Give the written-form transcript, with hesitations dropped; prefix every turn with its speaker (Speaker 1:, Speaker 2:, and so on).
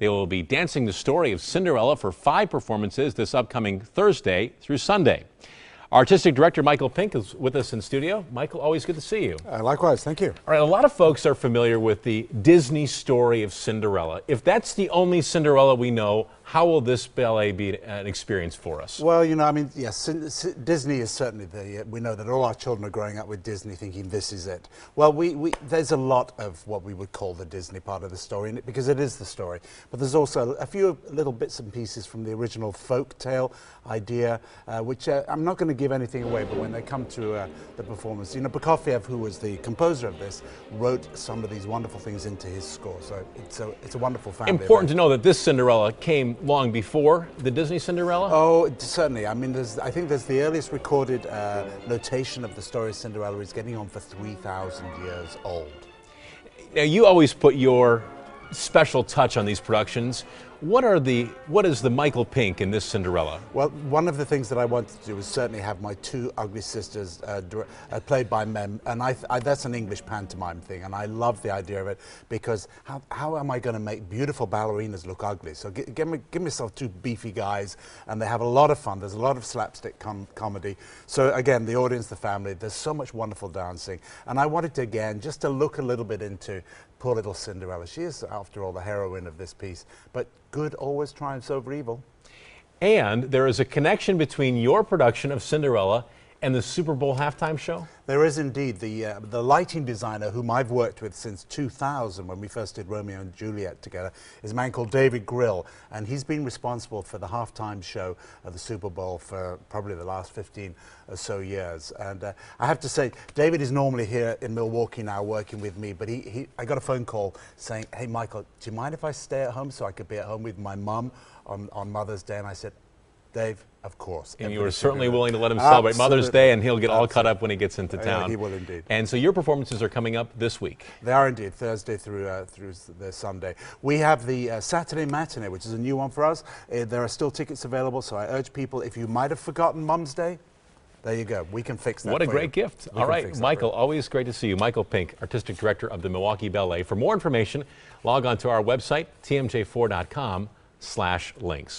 Speaker 1: They will be dancing the story of Cinderella for 5 performances this upcoming Thursday through Sunday. Artistic Director Michael Pink is with us in studio. Michael, always good to see you.
Speaker 2: Likewise, thank you.
Speaker 1: All right, a lot of folks are familiar with the Disney story of Cinderella. If that's the only Cinderella we know, how will this ballet be an experience for us?
Speaker 2: Well, you know, I mean, yes, Disney is certainly we know that all our children are growing up with Disney thinking this is it. Well, there's a lot of what we would call the Disney part of the story, because it is the story. But there's also a few little bits and pieces from the original folk tale idea, which I'm not going to give anything away, but when they come to the performance, you know, Prokofiev, who was the composer of this, wrote some of these wonderful things into his score. So it's a wonderful family.
Speaker 1: Important to know that this Cinderella came long before the Disney Cinderella?
Speaker 2: Oh, certainly. I mean, I think there's the earliest recorded notation of the story of Cinderella is getting on for 3,000 years old.
Speaker 1: Now, you always put your special touch on these productions. What is the Michael Pink in this Cinderella?
Speaker 2: Well, one of the things that I wanted to do was certainly have my 2 ugly sisters played by men, and that's an English pantomime thing, and I love the idea of it, because how am I going to make beautiful ballerinas look ugly? So give myself 2 beefy guys, and they have a lot of fun. There's a lot of slapstick comedy. So again, the audience, the family, there's so much wonderful dancing, and I wanted to, again, just to look a little bit into poor little Cinderella. She is, after all, the heroine of this piece, but good always triumphs over evil.
Speaker 1: And there is a connection between your production of Cinderella and the Super Bowl halftime show?
Speaker 2: There is indeed. The lighting designer, whom I've worked with since 2000, when we first did Romeo and Juliet together, is a man called David Grill, and he's been responsible for the halftime show of the Super Bowl for probably the last 15 or so years. And I have to say, David is normally here in Milwaukee now working with me, but I got a phone call saying, "Hey Michael, do you mind if I stay at home so I could be at home with my mum on Mother's Day?" And I said, "Dave, of course."
Speaker 1: And you were certainly willing to let him celebrate Mother's Day, and he'll get all caught up when he gets into town.
Speaker 2: Yeah, he will indeed.
Speaker 1: And so your performances are coming up this week.
Speaker 2: They are indeed, Thursday through the Sunday. We have the Saturday matinee, which is a new one for us. There are still tickets available, so I urge people, if you might have forgotten Mum's Day, there you go. We can fix that.
Speaker 1: What a great gift. All right, Michael, always great to see you. Michael Pink, Artistic Director of the Milwaukee Ballet. For more information, log on to our website, tmj4.com/links.